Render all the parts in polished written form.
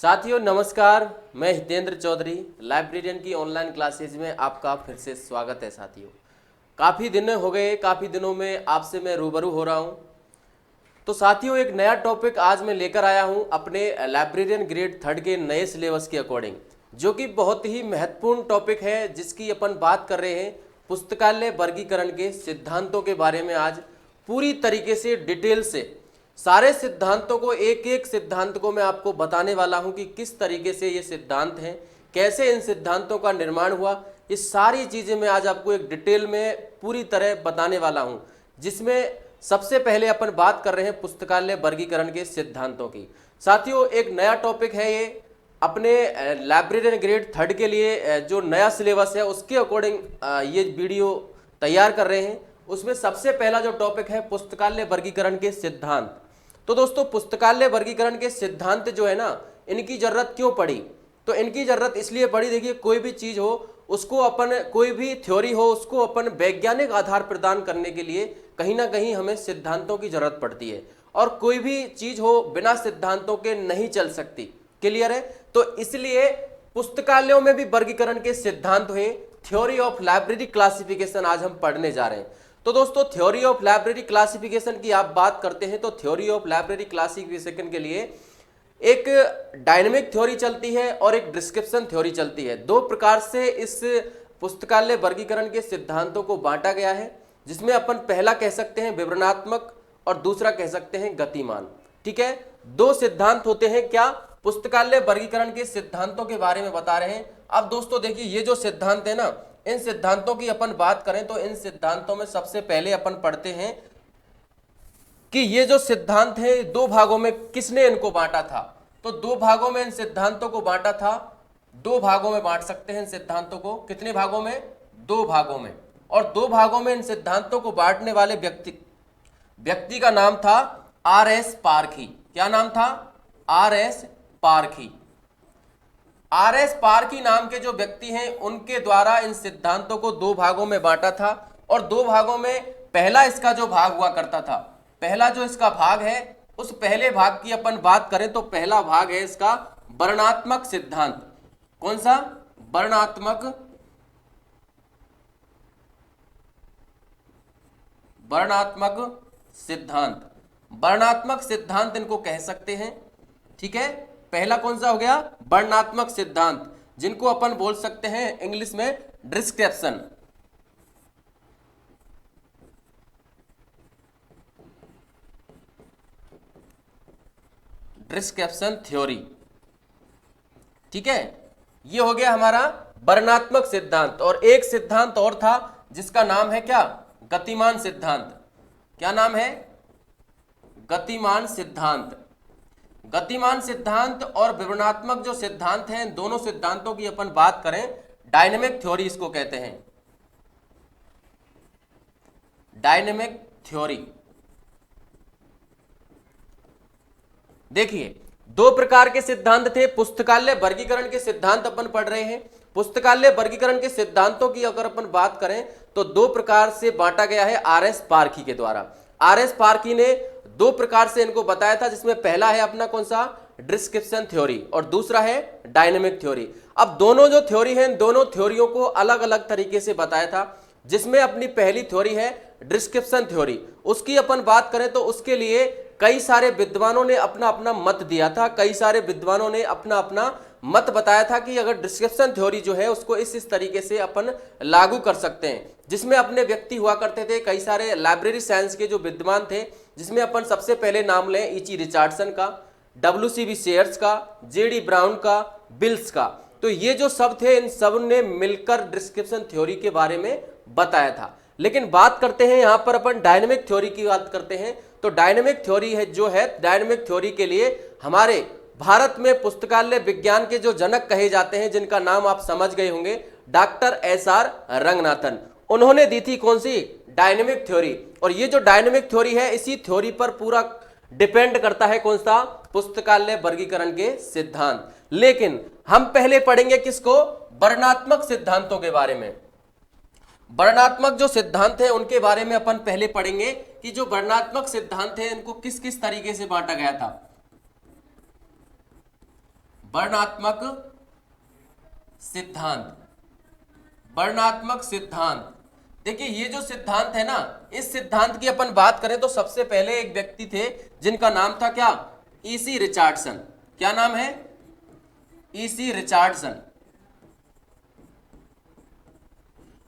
साथियों नमस्कार, मैं हितेंद्र चौधरी लाइब्रेरियन की ऑनलाइन क्लासेज में आपका फिर से स्वागत है। साथियों काफ़ी दिन हो गए, काफ़ी दिनों में आपसे मैं रूबरू हो रहा हूं। तो साथियों एक नया टॉपिक आज मैं लेकर आया हूं अपने लाइब्रेरियन ग्रेड 3 के नए सिलेबस के अकॉर्डिंग, जो कि बहुत ही महत्वपूर्ण टॉपिक है, जिसकी अपन बात कर रहे हैं पुस्तकालय वर्गीकरण के सिद्धांतों के बारे में। आज पूरी तरीके से डिटेल से सारे सिद्धांतों को, एक एक सिद्धांत को मैं आपको बताने वाला हूं कि किस तरीके से ये सिद्धांत हैं, कैसे इन सिद्धांतों का निर्माण हुआ। ये सारी चीज़ें मैं आज आपको एक डिटेल में पूरी तरह बताने वाला हूं, जिसमें सबसे पहले अपन बात कर रहे हैं पुस्तकालय वर्गीकरण के सिद्धांतों की। साथियों एक नया टॉपिक है ये, अपने लाइब्रेरियन ग्रेड 3 के लिए जो नया सिलेबस है उसके अकॉर्डिंग ये वीडियो तैयार कर रहे हैं। उसमें सबसे पहला जो टॉपिक है पुस्तकालय वर्गीकरण के सिद्धांत। तो दोस्तों पुस्तकालय वर्गीकरण के सिद्धांत जो है ना, इनकी जरूरत क्यों पड़ी? तो इनकी जरूरत इसलिए पड़ी, देखिए कोई भी चीज़ हो उसको अपन, कोई भी थ्योरी हो उसको अपन वैज्ञानिक आधार प्रदान करने के लिए कहीं ना कहीं हमें सिद्धांतों की जरूरत पड़ती है, और कोई भी चीज़ हो बिना सिद्धांतों के नहीं चल सकती। क्लियर है? तो इसलिए पुस्तकालयों में भी वर्गीकरण के सिद्धांत हुए। थ्योरी ऑफ लाइब्रेरी क्लासिफिकेशन आज हम पढ़ने जा रहे हैं। तो दोस्तों थ्योरी ऑफ लाइब्रेरी क्लासिफिकेशन की आप बात करते हैं तो थ्योरी ऑफ लाइब्रेरी क्लासिफिकेशन के लिए एक डायनेमिक थ्योरी चलती है और एक डिस्क्रिप्शन थ्योरी चलती है। दो प्रकार से इस पुस्तकालय वर्गीकरण के सिद्धांतों को बांटा गया है, जिसमें अपन पहला कह सकते हैं विवरणात्मक और दूसरा कह सकते हैं गतिमान। ठीक है, दो सिद्धांत होते हैं। क्या? पुस्तकालय वर्गीकरण के सिद्धांतों के बारे में बता रहे हैं। अब दोस्तों देखिए ये जो सिद्धांत है ना, इन सिद्धांतों की अपन बात करें तो इन सिद्धांतों में सबसे पहले अपन पढ़ते हैं कि ये जो सिद्धांत है दो भागों में किसने इनको बांटा था। तो दो भागों में इन सिद्धांतों को बांटा था। दो भागों में बांट सकते हैं इन सिद्धांतों को। कितने भागों में? दो भागों में। और दो भागों में इन सिद्धांतों को बांटने वाले व्यक्ति का नाम था आर.एस. पारखी। क्या नाम था? आर.एस. पारखी। आर.एस. पारखी नाम के जो व्यक्ति हैं उनके द्वारा इन सिद्धांतों को दो भागों में बांटा था। और दो भागों में पहला इसका जो भाग हुआ करता था, पहला जो इसका भाग है, उस पहले भाग की अपन बात करें तो पहला भाग है इसका वर्णनात्मक सिद्धांत। कौन सा? वर्णनात्मक सिद्धांत। वर्णनात्मक सिद्धांत इनको कह सकते हैं। ठीक है, पहला कौन सा हो गया? वर्णनात्मक सिद्धांत, जिनको अपन बोल सकते हैं इंग्लिश में डिस्क्रिप्शन। Description theory. ठीक है, ये हो गया हमारा वर्णनात्मक सिद्धांत। और एक सिद्धांत और था जिसका नाम है क्या? गतिमान सिद्धांत। क्या नाम है? गतिमान सिद्धांत। गतिमान सिद्धांत और विवरणात्मक जो सिद्धांत हैं, दोनों सिद्धांतों की अपन बात करें, डायनेमिक थ्योरी इसको कहते हैं। Dynamic theory. देखिए दो प्रकार के सिद्धांत थे। पुस्तकालय वर्गीकरण के सिद्धांत अपन पढ़ रहे हैं। पुस्तकालय वर्गीकरण के सिद्धांतों की अगर अपन बात करें तो दो प्रकार से बांटा गया है आर.एस. पारखी के द्वारा। आर.एस. पारखी ने दो प्रकार से इनको बताया था, जिसमें पहला है अपना कौन सा? डिस्क्रिप्शन थ्योरी, और दूसरा है डायनेमिक थ्योरी। अब दोनों जो थ्योरी हैं, दोनों थ्योरियों को अलग अलग तरीके से बताया था। जिसमें अपनी पहली थ्योरी है डिस्क्रिप्शन थ्योरी, उसकी अपन बात करें तो उसके लिए कई सारे विद्वानों ने अपना अपना मत दिया था। कई सारे विद्वानों ने अपना अपना मत बताया था कि अगर डिस्क्रिप्शन थ्योरी जो है उसको इस तरीके से अपन लागू कर सकते हैं। जिसमें अपने व्यक्ति हुआ करते थे कई सारे लाइब्रेरी साइंस के जो विद्वान थे, जिसमें अपन सबसे पहले नाम लें E.G. रिचर्डसन का, W.C.B. शेयर्स का, J.D. ब्राउन का, बिल्स का। तो ये जो सब थे, इन सब ने मिलकर डिस्क्रिप्शन थ्योरी के बारे में बताया था। लेकिन बात करते हैं यहां पर अपन डायनेमिक थ्योरी की बात करते हैं। तो डायनेमिक थ्योरी है जो है, डायनेमिक थ्योरी के लिए हमारे भारत में पुस्तकालय विज्ञान के जो जनक कहे जाते हैं, जिनका नाम आप समझ गए होंगे, डॉक्टर S.R. रंगनाथन। उन्होंने दी थी कौन सी? Dynamic theory. और ये जो डायनेमिक थ्योरी है, इसी थ्योरी पर पूरा डिपेंड करता है कौन सा? पुस्तकालय वर्गीकरण के सिद्धांत। लेकिन हम पहले पढ़ेंगे किसको? वर्णनात्मक सिद्धांतों के बारे में। वर्णनात्मक जो सिद्धांत है उनके बारे में अपन पहले पढ़ेंगे कि जो वर्णनात्मक सिद्धांत है इनको किस किस तरीके से बांटा गया था। वर्णनात्मक सिद्धांत। वर्णनात्मक सिद्धांत, देखिए ये जो सिद्धांत है ना, इस सिद्धांत की अपन बात करें तो सबसे पहले एक व्यक्ति थे जिनका नाम था क्या, ईसी रिचार्डसन। क्या नाम है, ईसी रिचार्डसन।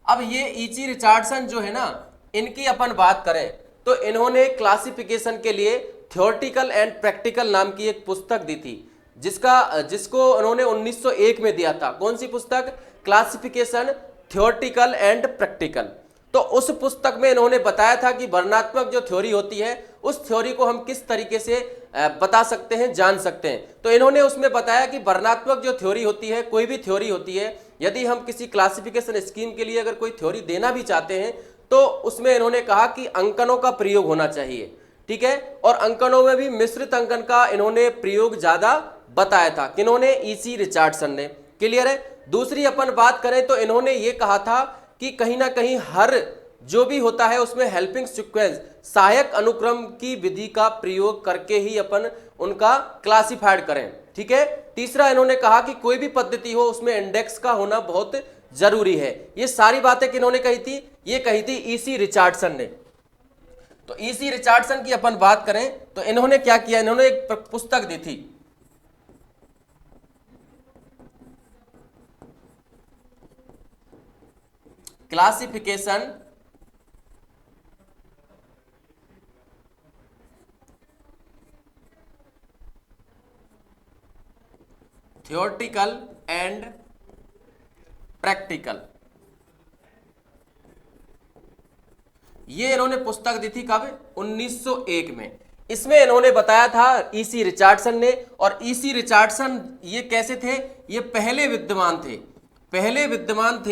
अब ये ईसी रिचार्डसन जो है ना, इनकी अपन बात करें तो इन्होंने क्लासिफिकेशन के लिए थ्योरेटिकल एंड प्रैक्टिकल नाम की एक पुस्तक दी थी, जिसको उन्होंने 1901 में दिया था। कौन सी पुस्तक, क्लासिफिकेशन थ्योरेटिकल एंड प्रैक्टिकल। तो उस पुस्तक में इन्होंने बताया था कि वर्णनात्मक जो थ्योरी होती है उस थ्योरी को हम किस तरीके से बता सकते हैं, जान सकते हैं। तो इन्होंने उसमें बताया कि वर्णनात्मक जो थ्योरी होती है, कोई भी थ्योरी होती है, यदि हम किसी क्लासिफिकेशन स्कीम के लिए अगर कोई थ्योरी देना भी चाहते हैं तो उसमें इन्होंने कहा कि अंकनों का प्रयोग होना चाहिए, ठीक है। और अंकनों में भी मिश्रित अंकन का इन्होंने प्रयोग ज्यादा बताया था। किन्होंने, ईसी रिचार्डसन ने। क्लियर है। दूसरी अपन बात करें तो इन्होंने ये कहा था कि कहीं ना कहीं हर जो भी होता है उसमें हेल्पिंग सीक्वेंस, सहायक अनुक्रम की विधि का प्रयोग करके ही अपन उनका क्लासिफाइड करें, ठीक है। तीसरा इन्होंने कहा कि कोई भी पद्धति हो उसमें इंडेक्स का होना बहुत जरूरी है। ये सारी बातें किन्होंने कही थी, ये कही थी ईसी रिचार्डसन ने। तो ईसी रिचार्डसन की अपन बात करें तो इन्होंने क्या किया, इन्होंने एक पुस्तक दी थी, क्लासिफिकेशन थ्योरेटिकल एंड प्रैक्टिकल। ये इन्होंने पुस्तक दी थी कब, 1901 में। इसमें इन्होंने बताया था ईसी रिचार्डसन ने, और ईसी रिचार्डसन ये कैसे थे, ये पहले विद्वान थे, पहले विद्वान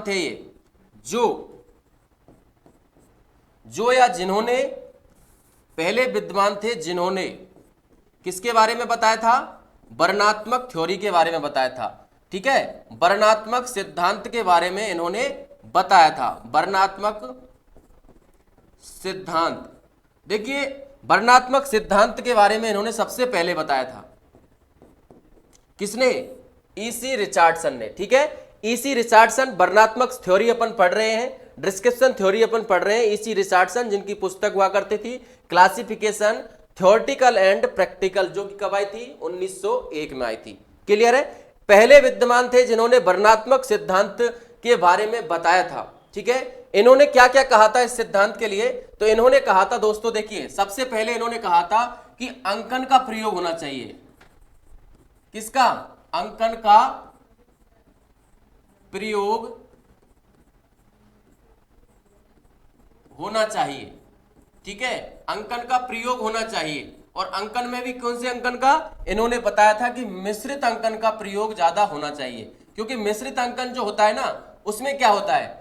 थे ये जो या जिन्होंने, पहले विद्वान थे जिन्होंने किसके बारे में बताया था, वर्णनात्मक थ्योरी के बारे में बताया था, ठीक है। वर्णनात्मक सिद्धांत के बारे में इन्होंने बताया था, वर्णनात्मक सिद्धांत। देखिए वर्णनात्मक सिद्धांत के बारे में इन्होंने सबसे पहले बताया था, किसने, ईसी रिचार्डसन ने, ठीक है। ईसी रिचार्डसन, वर्णनात्मक थ्योरी अपन पढ़ रहे हैं, डिस्क्रिप्शन थ्योरी अपन पढ़ रहे हैं। ईसी रिचार्डसन जिनकी पुस्तक हुआ करती थी क्लासिफिकेशन थ्योरेटिकल एंड प्रैक्टिकल, जो कि कब आई थी, 1901 में आई थी। क्लियर है। पहले विद्वान थे जिन्होंने वर्णनात्मक सिद्धांत के बारे में बताया था, ठीक है। इन्होंने क्या क्या कहा था इस सिद्धांत के लिए, तो इन्होंने कहा था दोस्तों, देखिए सबसे पहले इन्होंने कहा था कि अंकन का प्रयोग होना चाहिए। किसका, अंकन का प्रयोग होना चाहिए, ठीक है। अंकन का प्रयोग होना चाहिए। और अंकन में भी कौन से अंकन का, इन्होंने बताया था कि मिश्रित अंकन का प्रयोग ज्यादा होना चाहिए, क्योंकि मिश्रित अंकन जो होता है ना, उसमें क्या होता है,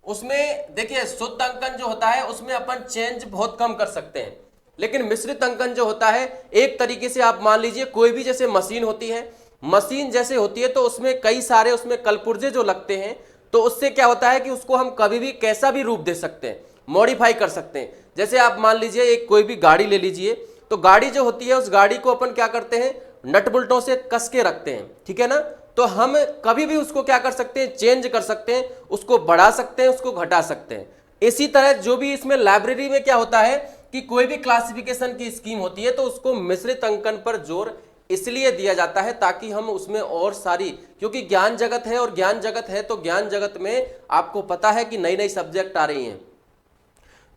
उसमें देखिए शुद्ध अंकन जो होता है उसमें अपन चेंज बहुत कम कर सकते हैं, लेकिन मिश्रित अंकन जो होता है, एक तरीके से आप मान लीजिए कोई भी जैसे मशीन होती है, मशीन जैसे होती है तो उसमें कई सारे उसमें कलपुर्जे जो लगते हैं, तो उससे क्या होता है कि उसको हम कभी भी कैसा भी रूप दे सकते हैं, मॉडिफाई कर सकते हैं। जैसे आप मान लीजिए एक कोई भी गाड़ी ले लीजिए, तो गाड़ी जो होती है उस गाड़ी को अपन क्या करते हैं, नट बोल्टों से कस के रखते हैं, ठीक है ना। तो हम कभी भी उसको क्या कर सकते हैं, चेंज कर सकते हैं, उसको बढ़ा सकते हैं, उसको घटा सकते हैं। इसी तरह जो भी इसमें लाइब्रेरी में क्या होता है कि कोई भी क्लासिफिकेशन की स्कीम होती है तो उसको मिश्रित अंकन पर जोर इसलिए दिया जाता है ताकि हम उसमें और सारी, क्योंकि ज्ञान जगत है और ज्ञान जगत है तो ज्ञान जगत में आपको पता है कि नई नई सब्जेक्ट आ रही हैं,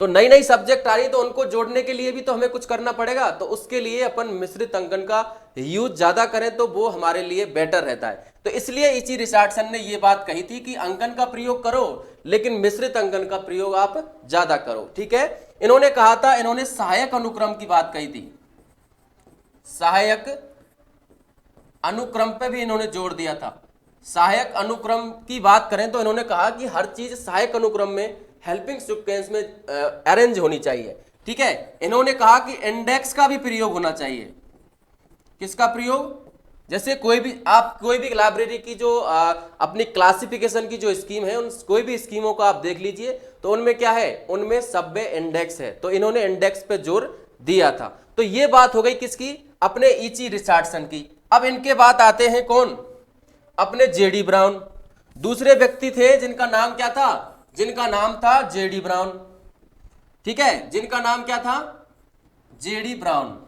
तो नई नई सब्जेक्ट आ रही है तो उनको जोड़ने के लिए भी तो हमें कुछ करना पड़ेगा। तो उसके लिए अपन मिश्रित अंकन का यूज ज्यादा करें तो वो हमारे लिए बेटर रहता है। तो इसलिए ईसी रिचार्डसन ने ये बात कही थी कि अंकन का प्रयोग करो लेकिन मिश्रित अंकन का प्रयोग आप ज्यादा करो, ठीक है। इन्होंने कहा था, इन्होंने सहायक अनुक्रम की बात कही थी, सहायक अनुक्रम पे भी इन्होंने जोर दिया था। सहायक अनुक्रम की बात करें तो इन्होंने कहा कि हर चीज सहायक अनुक्रम में, हेल्पिंग सीक्वेंस में अरेंज होनी चाहिए, ठीक है। इन्होंने कहा कि इंडेक्स का भी प्रयोग होना चाहिए। किसका प्रयोग, जैसे कोई भी लाइब्रेरी की जो अपनी क्लासिफिकेशन की जो स्कीम है, उन कोई भी स्कीमों को आप देख लीजिए तो उनमें क्या है, उनमें सब में इंडेक्स है, तो इन्होंने इंडेक्स पे जोर दिया था। तो ये बात हो गई किसकी, अपने ईची रिचर्डसन की। अब इनके बाद आते हैं कौन, अपने जेडी ब्राउन। दूसरे व्यक्ति थे जिनका नाम क्या था, जिनका नाम था जेडी ब्राउन, ठीक है, जिनका नाम क्या था, जेडी ब्राउन।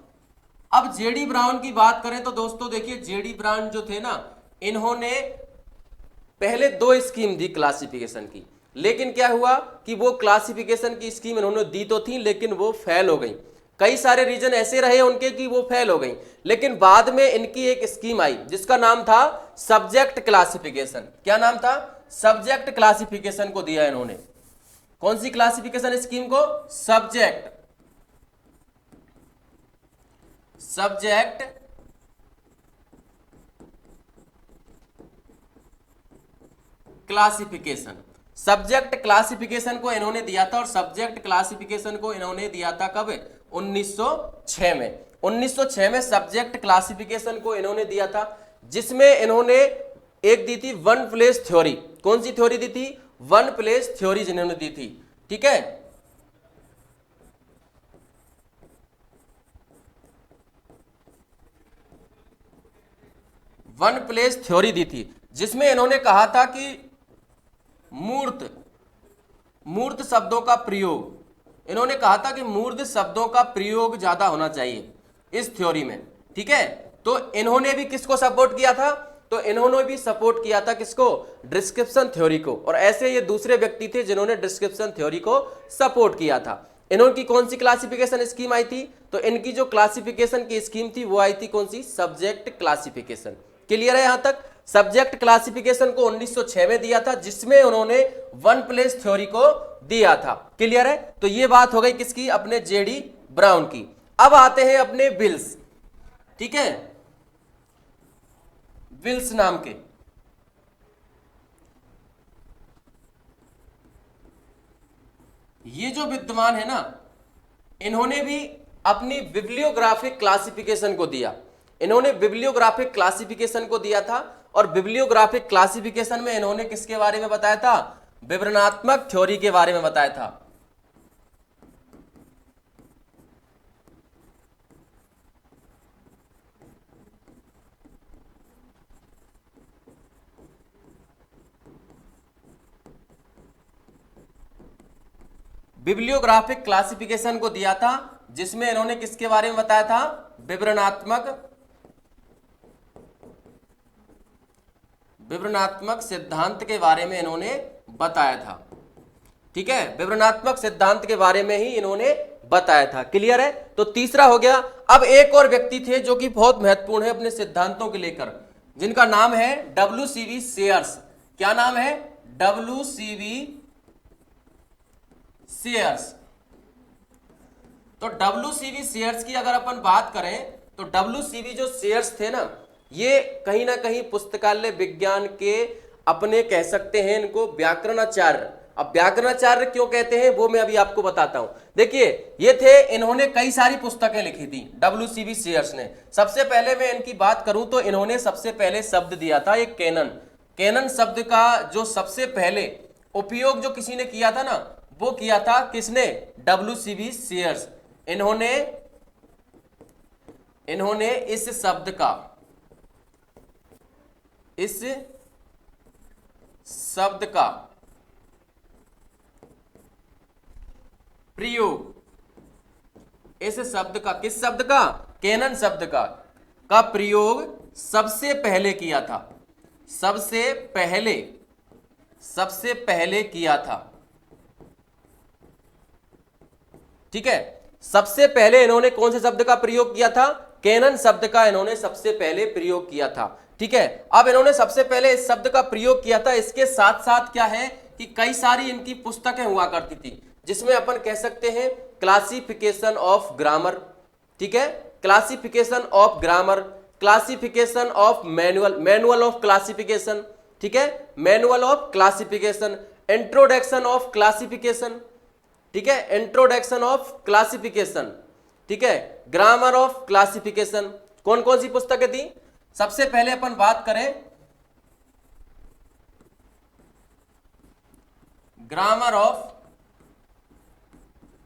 अब जेडी ब्राउन की बात करें तो दोस्तों देखिए, जेडी ब्राउन जो थे ना, इन्होंने पहले दो स्कीम दी क्लासिफिकेशन की, लेकिन क्या हुआ कि वो क्लासिफिकेशन की स्कीम इन्होंने दी तो थी लेकिन वो फेल हो गई। कई सारे रीजन ऐसे रहे उनके कि वो फेल हो गई, लेकिन बाद में इनकी एक स्कीम आई जिसका नाम था सब्जेक्ट क्लासिफिकेशन। क्या नाम था, सब्जेक्ट क्लासिफिकेशन को दिया इन्होंने। कौन सी क्लासिफिकेशन स्कीम को, सब्जेक्ट क्लासिफिकेशन, सब्जेक्ट क्लासिफिकेशन को इन्होंने दिया था। और सब्जेक्ट क्लासिफिकेशन को इन्होंने दिया था कब, 1906 में। 1906 में सब्जेक्ट क्लासिफिकेशन को इन्होंने दिया था, जिसमें इन्होंने एक दी थी वन प्लेस थ्योरी। कौन सी थ्योरी दी थी, वन प्लेस थ्योरी जिन्होंने दी थी, ठीक है। वन प्लेस थ्योरी दी थी, जिसमें इन्होंने कहा था कि मूर्त शब्दों का प्रयोग, इन्होंने कहा था कि मूर्त शब्दों का प्रयोग ज्यादा होना चाहिए इस थ्योरी में, ठीक है। तो इन्होंने भी किसको सपोर्ट किया था, तो इन्होंने भी सपोर्ट किया था किसको, डिस्क्रिप्शन थ्योरी को। और ऐसे ये दूसरे व्यक्ति थे जिन्होंने डिस्क्रिप्शन थ्योरी को सपोर्ट किया था। इन्होंने कौन सी क्लासिफिकेशन स्कीम आई थी, तो इनकी जो क्लासिफिकेशन की स्कीम थी वो आई थी कौन सी, सब्जेक्ट क्लासिफिकेशन। क्लियर है यहां तक। सब्जेक्ट क्लासिफिकेशन को 1906 में दिया था, जिसमें उन्होंने वन प्लेस थ्योरी को दिया था। क्लियर है। तो ये बात हो गई किसकी, अपने जेडी ब्राउन की। अब आते हैं अपने विल्स, ठीक है, विल्स नाम के। ये जो विद्वान है ना, इन्होंने भी अपनी बिब्लियोग्राफिक क्लासिफिकेशन को दिया। इन्होंने बिब्लियोग्राफिक क्लासिफिकेशन को दिया था, और बिब्लियोग्राफिक क्लासिफिकेशन में इन्होंने किसके बारे में बताया था, विवरणात्मक थ्योरी के बारे में बताया था। बिब्लियोग्राफिक क्लासिफिकेशन को दिया था, जिसमें इन्होंने किसके बारे में बताया था, विवरणात्मक सिद्धांत के बारे में इन्होंने बताया था, ठीक है। विवरणात्मक सिद्धांत के बारे में ही इन्होंने बताया था। क्लियर है। तो तीसरा हो गया। अब एक और व्यक्ति थे जो कि बहुत महत्वपूर्ण है अपने सिद्धांतों को लेकर, जिनका नाम है WCB शेयर्स। क्या नाम है, WCB शेयर्स। तो WCB शेयर्स की अगर अपन बात करें तो WCB जो शेयर्स थे ना, ये कहीं ना कहीं पुस्तकालय विज्ञान के अपने कह सकते हैं इनको व्याकरणाचार्य। अब व्याकरणाचार्य क्यों कहते हैं वो मैं अभी आपको बताता हूं। देखिए ये थे, इन्होंने कई सारी पुस्तकें लिखी थी WCB शेयर्स ने। सबसे पहले मैं इनकी बात करूं तो इन्होंने सबसे पहले शब्द दिया था एक कैनन। कैनन शब्द का जो सबसे पहले उपयोग जो किसी ने किया था ना, वो किया था किसने, WCB शेयर्स। इन्होंने इस शब्द का प्रयोग, इस शब्द का, किस शब्द का, कैनन शब्द का प्रयोग सबसे पहले किया था। सबसे पहले किया था, ठीक है। सबसे पहले इन्होंने कौन से शब्द का प्रयोग किया था, कैनन शब्द का इन्होंने सबसे पहले प्रयोग किया था, ठीक है। अब इन्होंने सबसे पहले इस शब्द का प्रयोग किया था। इसके साथ साथ क्या है कि कई सारी इनकी पुस्तकें हुआ करती थी, जिसमें अपन कह सकते हैं क्लासिफिकेशन ऑफ ग्रामर, ठीक है, classification of grammar, classification of manual of classification, ठीक है, manual of classification, introduction of classification, ठीक है, इंट्रोडक्शन ऑफ क्लासिफिकेशन, ठीक है, ग्रामर ऑफ क्लासिफिकेशन। कौन कौन सी पुस्तकें थी, सबसे पहले अपन बात करें ग्रामर ऑफ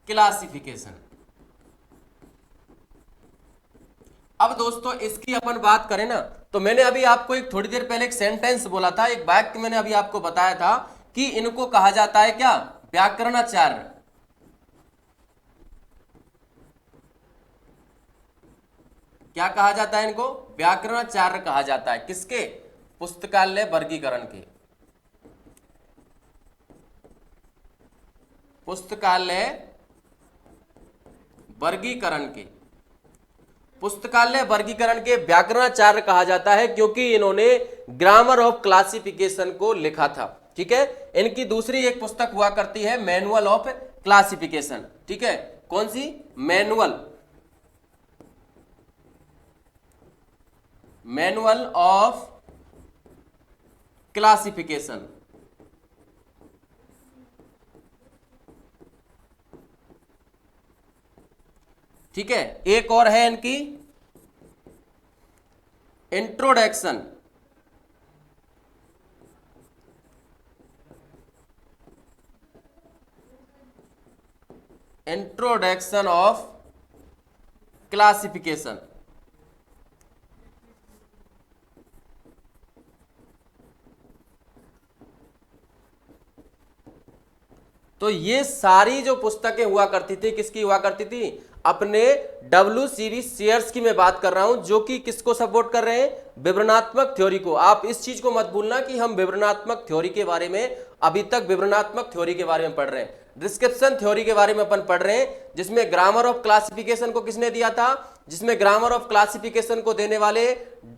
क्लासिफिकेशन। अब दोस्तों इसकी अपन बात करें ना, तो मैंने अभी आपको एक थोड़ी देर पहले एक सेंटेंस बोला था, एक वाक्य मैंने अभी आपको बताया था कि इनको कहा जाता है क्या, व्याकरणाचार्य। क्या कहा जाता है इनको, व्याकरणाचार्य कहा जाता है। किसके, पुस्तकालय वर्गीकरण के, पुस्तकालय वर्गीकरण के, पुस्तकालय वर्गीकरण के व्याकरणाचार्य कहा जाता है, क्योंकि इन्होंने ग्रामर ऑफ क्लासिफिकेशन को लिखा था। ठीक है, इनकी दूसरी एक पुस्तक हुआ करती है मैनुअल ऑफ क्लासिफिकेशन। ठीक है, कौन सी, मैनुअल, मैनुअल ऑफ क्लासिफिकेशन। ठीक है, एक और है इनकी इंट्रोडक्शन, इंट्रोडक्शन ऑफ क्लासिफिकेशन। तो ये सारी जो पुस्तकें हुआ करती थी, किसकी हुआ करती थी, अपने WCB शेयर्स की मैं बात कर रहा हूं, जो कि किसको सपोर्ट कर रहे हैं, विवरणात्मक थ्योरी को। आप इस चीज को मत भूलना कि हम विवरणात्मक थ्योरी के बारे में, अभी तक विवरणात्मक थ्योरी के बारे में पढ़ रहे हैं, डिस्क्रिप्शन थ्योरी के बारे में अपन पढ़ रहे हैं, जिसमें ग्रामर ऑफ क्लासिफिकेशन को किसने दिया था, जिसमें ग्रामर ऑफ क्लासिफिकेशन को देने वाले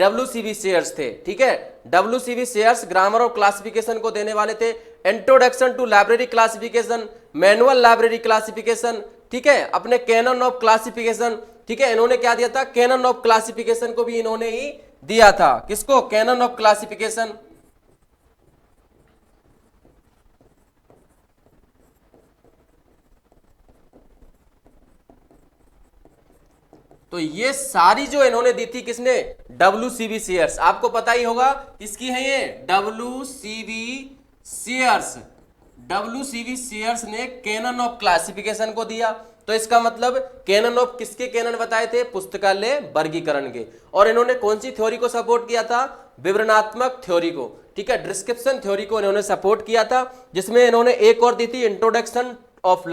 WCB शेयर्स थे। ठीक है, WCB shares grammar of classification को देने वाले थे। Introduction to library classification, manual library classification, ठीक है, अपने कैनन ऑफ क्लासिफिकेशन। ठीक है, इन्होंने क्या दिया था, कैनन ऑफ क्लासिफिकेशन को भी इन्होंने ही दिया था। किसको, कैनन ऑफ क्लासिफिकेशन। तो ये सारी जो इन्होंने दी थी किसने, WCB शेयर्स। आपको पता ही होगा किसकी है ये, WCB शेयर्स। WCB शेयर्स ने कैनन ऑफ क्लासिफिकेशन को दिया। तो इसका मतलब कैनन ऑफ किसके कैनन बताए थे, पुस्तकालय वर्गीकरण के। और इन्होंने कौन सी थ्योरी को सपोर्ट किया था, विवरणात्मक थ्योरी को। ठीक है, डिस्क्रिप्शन थ्योरी को इन्होंने सपोर्ट किया था, जिसमें इन्होंने एक और दी थी introduction of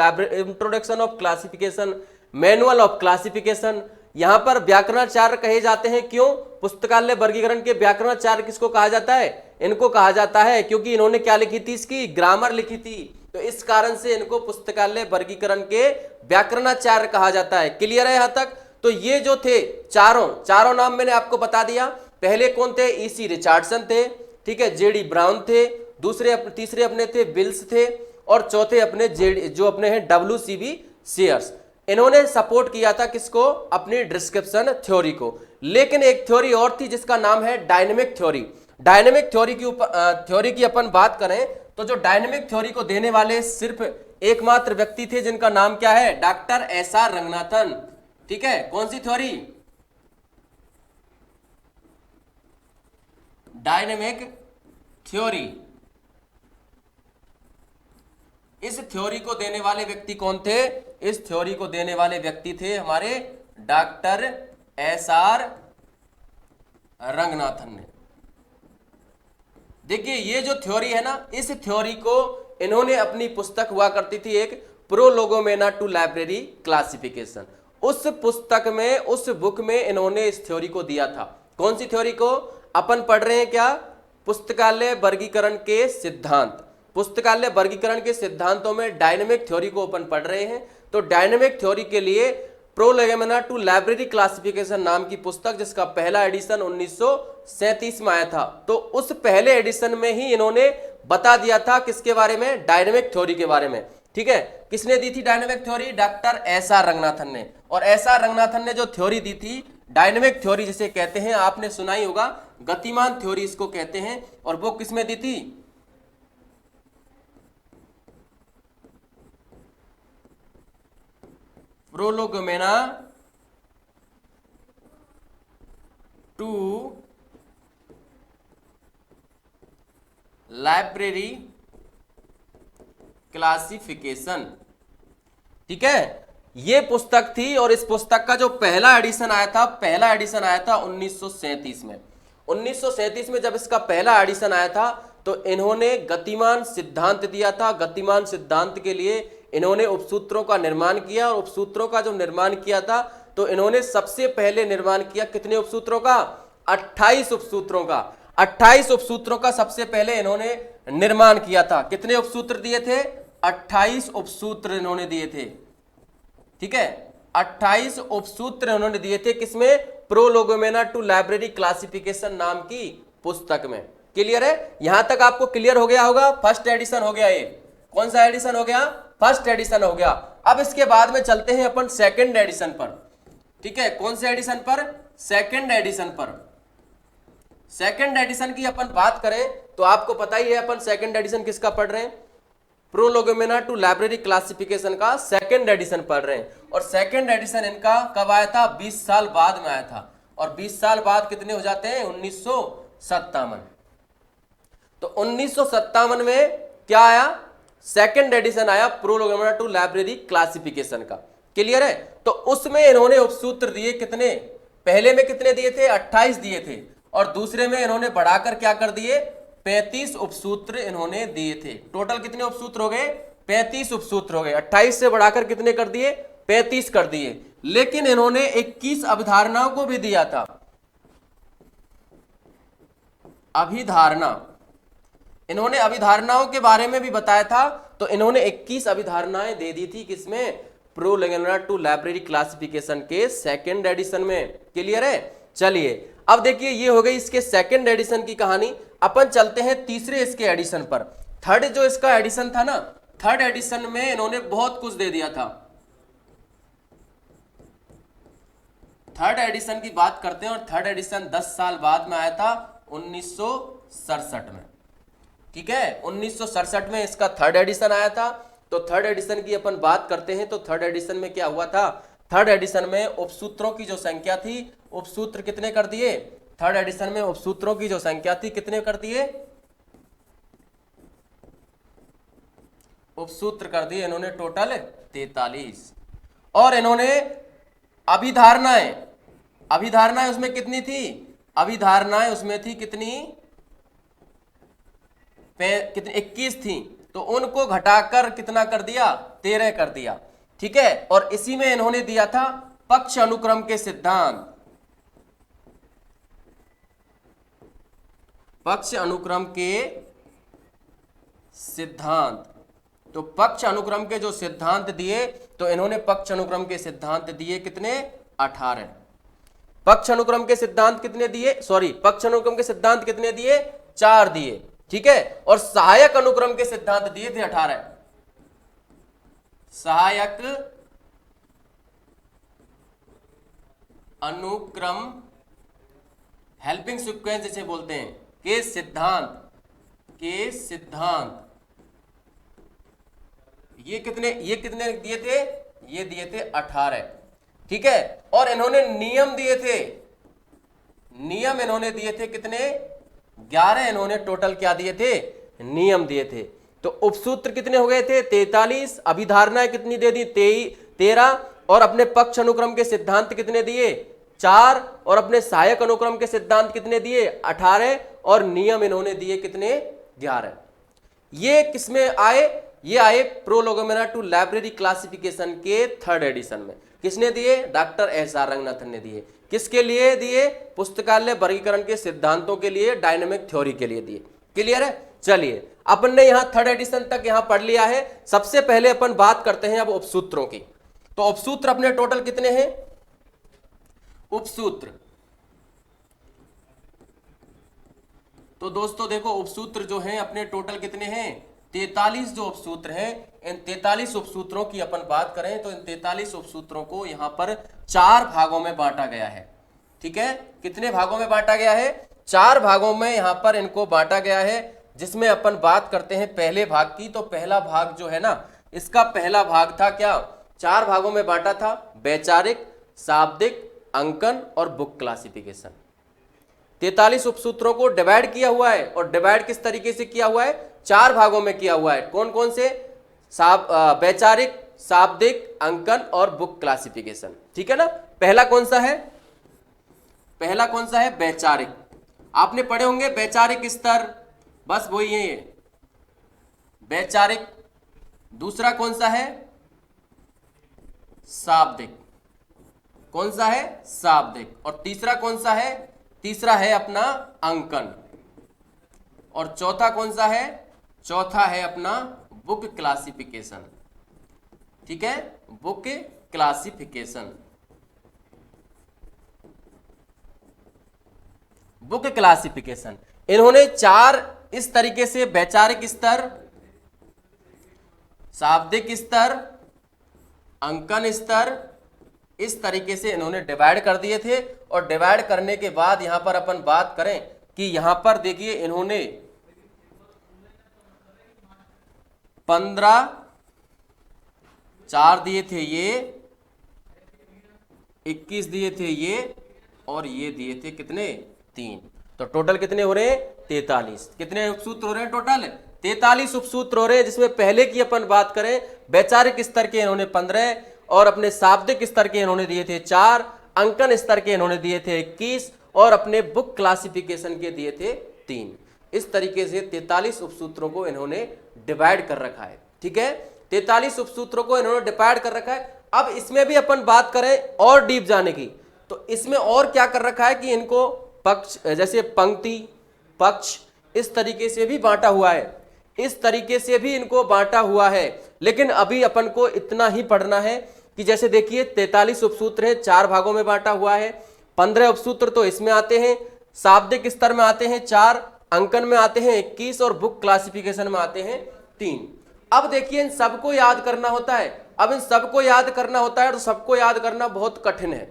classification, manual of classification. यहां पर व्याकरणाचार्य कहे जाते हैं, क्यों, पुस्तकालय वर्गीकरण के व्याकरणाचार्य किसको कहा जाता है, इनको कहा जाता है, क्योंकि इन्होंने क्या लिखी थी, इसकी ग्रामर लिखी थी। तो इस कारण से इनको पुस्तकालय वर्गीकरण के व्याकरणाचार्य कहा जाता है। क्लियर है यहां तक। तो ये जो थे चारों नाम मैंने आपको बता दिया। पहले कौन थे, EC रिचार्डसन थे। ठीक है, JD ब्राउन थे। तीसरे अपने थे विल्स थे। और चौथे अपने जो अपने हैं WCB शेयर्स। इन्होंने सपोर्ट किया था किसको, अपनी डिस्क्रिप्शन थ्योरी को। लेकिन एक थ्योरी और थी जिसका नाम है डायनेमिक थ्योरी। डायनेमिक थ्योरी की थ्योरी की अपन बात करें तो जो डायनेमिक थ्योरी को देने वाले सिर्फ एकमात्र व्यक्ति थे, जिनका नाम क्या है, डॉक्टर SR रंगनाथन। ठीक है, कौन सी थ्योरी, डायनेमिक थ्योरी। इस थ्योरी को देने वाले व्यक्ति कौन थे, इस थ्योरी को देने वाले व्यक्ति थे हमारे डॉक्टर SR रंगनाथन ने। देखिए ये जो थ्योरी है ना, इस थ्योरी को इन्होंने अपनी पुस्तक हुआ करती थी एक, प्रोलोगोमेना टू लाइब्रेरी क्लासिफिकेशन। उस पुस्तक में, उस बुक में इन्होंने इस थ्योरी को दिया था। कौन सी थ्योरी को, अपन पढ़ रहे हैं क्या, पुस्तकालय वर्गीकरण के सिद्धांत। पुस्तकालय वर्गीकरण के सिद्धांतों में डायनेमिक थ्योरी को अपन पढ़ रहे हैं। तो डायनेमिक थ्योरी के लिए प्रोलेगोमेना टू लाइब्रेरी क्लासिफिकेशन नाम की पुस्तक, जिसका पहला एडिशन 1937 में आया था, तो उस पहले एडिशन में ही इन्होंने बता दिया था किसके बारे में, डायनेमिक थ्योरी के बारे में। ठीक है, किसने दी थी dynamic theory, doctor SR Ranganathan ने। और SR रंगनाथन ने जो थ्योरी दी थी, डायनेमिक थ्योरी जिसे कहते हैं, आपने सुना ही होगा, गतिमान थ्योरी इसको कहते हैं। और वो किसमें दी थी, प्रोलोगोमेना टू लाइब्रेरी क्लासिफिकेशन। ठीक है, ये पुस्तक थी और इस पुस्तक का जो पहला एडिशन आया था, पहला एडिशन आया था 1937 में। 1937 में जब इसका पहला एडिशन आया था तो इन्होंने गतिमान सिद्धांत दिया था। गतिमान सिद्धांत के लिए इन्होंने उपसूत्रों का निर्माण किया और उपसूत्रों का जो निर्माण किया था तो इन्होंने सबसे पहले निर्माण किया कितने उपसूत्रों का? 28 उपसूत्रों का। 28 उपसूत्रों का सबसे पहले इन्होंने निर्माण किया था। कितने उपसूत्र दिए थे? 28 उपसूत्र इन्होंने दिए थे। ठीक है, 28 उपसूत्र उन्होंने दिए थे। किसमें? प्रोलोगोमेना टू लाइब्रेरी क्लासिफिकेशन नाम की पुस्तक में। क्लियर है? यहां तक आपको क्लियर हो गया होगा। फर्स्ट एडिशन हो गया। ये कौन सा एडिशन हो गया? फर्स्ट एडिशन हो गया। अब इसके बाद में चलते हैं अपन सेकंड एडिशन पर। ठीक है, कौन से एडिशन पर? सेकंड एडिशन पर। सेकंड एडिशन की अपन बात करें तो आपको पता ही है अपन सेकंड एडिशन किसका पढ़ रहे हैं? प्रोलोगोमेना टू लाइब्रेरी क्लासिफिकेशन का सेकंड एडिशन पढ़ रहे हैं। और सेकंड एडिशन इनका कब आया था? 20 साल बाद में आया था। और 20 साल बाद कितने हो जाते हैं? 1957। तो 1957 में क्या आया? सेकंड एडिशन आया प्रोलोगोमेना टू लाइब्रेरी क्लासिफिकेशन का। क्लियर है? तो उसमें इन्होंने उपसूत्र दिए कितने? पहले में कितने दिए थे? 28 दिए थे। और दूसरे में इन्होंने बढ़ाकर क्या कर दिए? 35 उपसूत्र इन्होंने दिए थे। टोटल कितने उपसूत्र हो गए? 35 उपसूत्र हो गए। 28 से बढ़ाकर कितने कर दिए? 35 कर दिए। लेकिन इन्होंने 21 अभिधारणाओं को भी दिया था। अभिधारणा, इन्होंने अभिधारणाओं के बारे में भी बताया था। तो इन्होंने 21 अभिधारणाएं दे दी थी। किसमें? प्रोलोगोमेना टू लाइब्रेरी क्लासिफिकेशन के सेकंड एडिशन में। क्लियर है? चलिए अब देखिए, ये हो गई इसके सेकंड एडिशन की कहानी। अपन चलते हैं तीसरे इसके एडिशन पर। थर्ड जो इसका एडिशन था ना, थर्ड एडिशन में इन्होंने बहुत कुछ दे दिया था। थर्ड एडिशन की बात करते हैं और थर्ड एडिशन 10 साल बाद में आया था 1967 में। ठीक है, 1967 में इसका थर्ड एडिशन आया था। तो थर्ड एडिशन की अपन बात करते हैं तो थर्ड एडिशन में क्या हुआ था? थर्ड एडिशन में उपसूत्रों की जो संख्या थी, उपसूत्र कितने कर दिए? थर्ड एडिशन में उपसूत्रों की जो संख्या थी कितने कर दिए? उपसूत्र कर दिए इन्होंने टोटल 43। और इन्होंने अभिधारणाएं, अभिधारणाएं उसमें कितनी थी? अभिधारणाएं उसमें थी कितनी? 21 थी। तो उनको घटाकर कितना कर दिया? 13 कर दिया। ठीक है, और इसी में इन्होंने दिया था पक्ष अनुक्रम के सिद्धांत। पक्ष अनुक्रम के सिद्धांत। तो पक्ष अनुक्रम के जो सिद्धांत दिए तो इन्होंने पक्ष अनुक्रम के सिद्धांत दिए कितने? 18। पक्ष अनुक्रम के सिद्धांत कितने दिए? सॉरी, पक्ष अनुक्रम के सिद्धांत कितने दिए? 4 दिए। ठीक है, और सहायक अनुक्रम के सिद्धांत दिए थे 18। सहायक अनुक्रम, हेल्पिंग सीक्वेंस जिसे बोलते हैं, के सिद्धांत, के सिद्धांत ये कितने दिए थे? ये दिए थे 18। ठीक है, और इन्होंने नियम दिए थे। नियम इन्होंने दिए थे कितने? 11 इन्होंने टोटल क्या दिए थे? नियम दिए थे। तो उपसूत्र कितने हो गए थे? 43। अभिधारणाएं कितनी दे दी? 13। और अपने पक्ष अनुक्रम के सिद्धांत कितने दिए? 4। और अपने सहायक अनुक्रम के सिद्धांत कितने दिए? 18। और नियम इन्होंने दिए कितने? 11। ये किसमें आए? ये आए प्रोलोगोमेना टू लाइब्रेरी क्लासिफिकेशन के थर्ड एडिशन में। किसने दिए? Doctor SR. रंगनाथन ने दिए। किसके लिए दिए? पुस्तकालय वर्गीकरण के सिद्धांतों के लिए, डायनेमिक थ्योरी के लिए दिए। क्लियर है? चलिए अपन ने यहां थर्ड एडिशन तक यहां पढ़ लिया है। सबसे पहले अपन बात करते हैं अब उपसूत्रों की। तो उपसूत्र अपने टोटल कितने हैं? उपसूत्र, तो दोस्तों देखो उपसूत्र जो हैं अपने टोटल कितने हैं? 43 जो उपसूत्र हैं। इन 43 उपसूत्रों की अपन बात करें तो इन 43 उपसूत्रों को यहां पर 4 भागों में बांटा गया है। ठीक है, कितने भागों में बांटा गया है? 4 भागों में यहां पर इनको बांटा गया है। जिसमें अपन बात करते हैं पहले भाग की। तो पहला भाग जो है ना, इसका पहला भाग था क्या? 4 भागों में बांटा था। वैचारिक, शाब्दिक, अंकन और बुक क्लासिफिकेशन। 43 उपसूत्रों को डिवाइड किया हुआ है। और डिवाइड किस तरीके से किया हुआ है? 4 भागों में किया हुआ है। कौन कौन से? वैचारिक, शाब्दिक, अंकन और बुक क्लासिफिकेशन। ठीक है ना। पहला कौन सा है? पहला कौन सा है? वैचारिक। आपने पढ़े होंगे वैचारिक स्तर, बस वही है ये वैचारिक। दूसरा कौन सा है? शाब्दिक। कौन सा है? शाब्दिक। और तीसरा कौन सा है? तीसरा है अपना अंकन। और चौथा कौन सा है? चौथा है अपना बुक क्लासिफिकेशन। ठीक है, बुक क्लासिफिकेशन। बुक क्लासिफिकेशन इन्होंने चार इस तरीके से वैचारिक स्तर, शाब्दिक स्तर, अंकन स्तर, इस तरीके से इन्होंने डिवाइड कर दिए थे। और डिवाइड करने के बाद यहां पर अपन बात करें कि यहां पर देखिए इन्होंने 15 4 दिए थे, ये 21 दिए थे ये, और ये दिए थे कितने? 3। तो टोटल कितने हो रहे हैं? 43। कितने उपसूत्र हो रहे हैं? टोटल 43 उपसूत्र हो रहे हैं, जिसमें पहले की अपन बात करें वैचारिक स्तर के इन्होंने 15 और अपने शाब्दिक स्तर के इन्होंने दिए थे 4, अंकन स्तर के इन्होंने दिए थे 21 और अपने बुक क्लासिफिकेशन के दिए थे 3। इस तरीके से 43 उपसूत्रों को इन्होंने डिवाइड कर रखा है। ठीक है, 43 उपसूत्रों को इन्होंने डिवाइड कर रखा है। अब इसमें भी अपन बात करें और डीप जाने की, तो इसमें और क्या कर रखा है कि इनको पक्ष, जैसे पंक्ति, पक्ष, इस तरीके से भी बांटा हुआ है। इस तरीके से भी इनको बांटा हुआ है। लेकिन अभी अपन को इतना ही पढ़ना है कि जैसे देखिए 43 उपसूत्र हैं, 4 भागों में बांटा हुआ है। 15 उपसूत्र तो इसमें आते हैं, शाब्दिक स्तर में आते हैं 4, अंकन में आते हैं 21 और बुक क्लासिफिकेशन में आते हैं 3। अब देखिए इन सबको याद करना होता है। अब इन सबको याद करना होता है तो सबको याद करना बहुत कठिन है।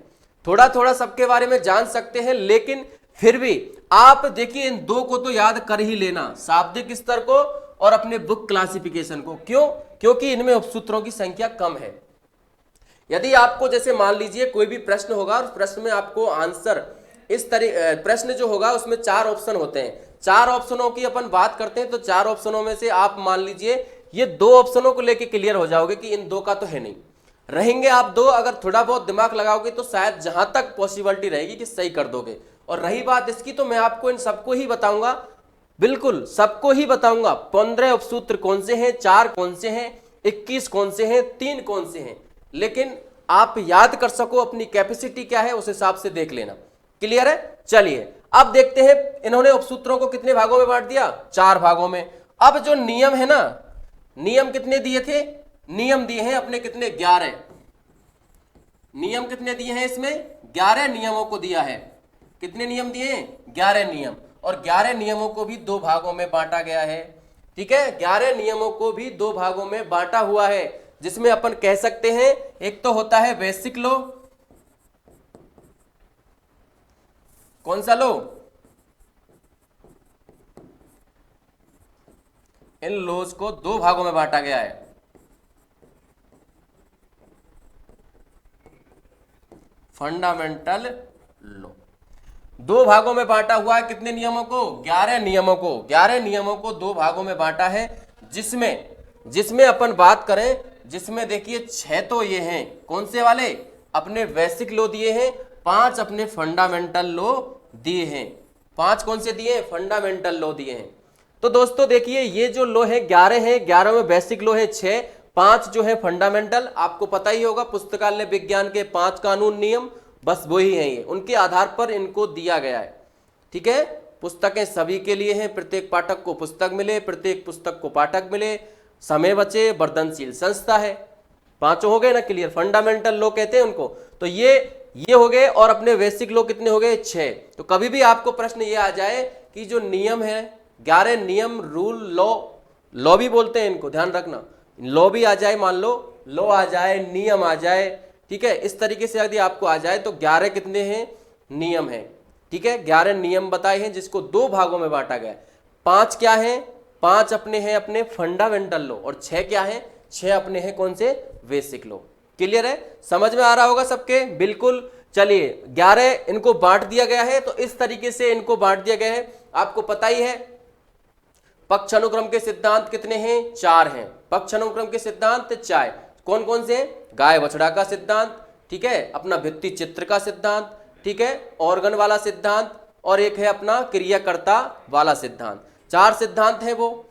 थोड़ा थोड़ा सबके बारे में जान सकते हैं, लेकिन फिर भी आप देखिए इन दो को तो याद कर ही लेना, शाब्दिक स्तर को और अपने बुक क्लासिफिकेशन को। क्यों? क्योंकि इनमें उपसूत्रों की संख्या कम है। यदि आपको जैसे मान लीजिए कोई भी प्रश्न होगा और प्रश्न में आपको आंसर इस तरीके, प्रश्न जो होगा उसमें 4 ऑप्शन होते हैं। 4 ऑप्शनों की अपन बात करते हैं तो 4 ऑप्शनों में से आप मान लीजिए ये 2 ऑप्शनों को लेके क्लियर हो जाओगे कि इन 2 का तो है नहीं, रहेंगे आप 2। अगर थोड़ा बहुत दिमाग लगाओगे तो शायद जहां तक पॉसिबिलिटी रहेगी कि सही कर दोगे। और रही बात इसकी, तो मैं आपको इन सबको ही बताऊंगा, बिल्कुल सबको ही बताऊंगा। 15 उपसूत्र कौन से हैं, 4 कौन से हैं, 21 कौन से हैं, 3 कौन से हैं। लेकिन आप याद कर सको, अपनी कैपेसिटी क्या है उस हिसाब से देख लेना। क्लियर है? चलिए अब देखते हैं इन्होंने उपसूत्रों को कितने भागों में बांट दिया? 4 भागों में। अब जो नियम है ना, नियम कितने दिए थे? नियम दिए हैं अपने कितने? 11। नियम कितने दिए हैं इसमें? 11 नियमों को दिया है। कितने नियम दिए हैं? 11 नियम। और 11 नियमों को भी 2 भागों में बांटा गया है। ठीक है, 11 नियमों को भी 2 भागों में बांटा हुआ है, जिसमें अपन कह सकते हैं एक तो होता है बेसिक लॉ। कौन सा लॉ? इन लॉज को 2 भागों में बांटा गया है। फंडामेंटल लॉ 2 भागों में बांटा हुआ है। कितने नियमों को? 11 नियमों को। 11 नियमों को 2 भागों में बांटा है, जिसमें अपन बात करें, जिसमें देखिए 6 तो ये हैं कौन से वाले? अपने बेसिक लॉ दिए हैं, 5 अपने फंडामेंटल लॉ दिए हैं। 5 कौन से दिए हैं? फंडामेंटल लॉ दिए हैं। तो दोस्तों देखिए ये जो लॉ है 11 है, 11 में बेसिक लॉ है 6, 5 जो है फंडामेंटल। आपको पता ही होगा पुस्तकालय विज्ञान के 5 कानून नियम, बस वही है ये, उनके आधार पर इनको दिया गया है। ठीक है, पुस्तकें सभी के लिए हैं, प्रत्येक पाठक को पुस्तक मिले, प्रत्येक पुस्तक को पाठक मिले, समय बचे, वर्धनशील संस्था है। 5 हो गए ना क्लियर? फंडामेंटल लॉ कहते हैं उनको। तो ये हो गए। और अपने बेसिक लॉ कितने हो गए? 6। तो कभी भी आपको प्रश्न ये आ जाए कि जो नियम है 11 नियम, रूल, लॉ भी बोलते हैं इनको, ध्यान रखना। लॉ भी आ जाए, मान लो लॉ आ जाए, नियम आ जाए, ठीक है, इस तरीके से यदि आपको आ जाए तो 11 कितने हैं? नियम है। ठीक है, 11 नियम बताए हैं जिसको 2 भागों में बांटा गया है। 5 क्या है? 5 अपने हैं अपने फंडामेंटल लॉ, और 6 क्या है? 6 अपने हैं कौन से? Basic law. क्लियर है? समझ में आ रहा होगा सबके? बिल्कुल। चलिए 11 इनको बांट दिया गया है, तो इस तरीके से इनको बांट दिया गया है। आपको पता ही है पक्ष अनुक्रम के सिद्धांत कितने हैं? 4 हैं। पक्ष अनुक्रम के सिद्धांत 4, कौन कौन से? गाय बछड़ा का सिद्धांत, ठीक है, अपना भित्ति चित्र का सिद्धांत, ठीक है, ऑर्गन वाला सिद्धांत, और एक है अपना क्रियाकर्ता वाला सिद्धांत। 4 सिद्धांत है वो।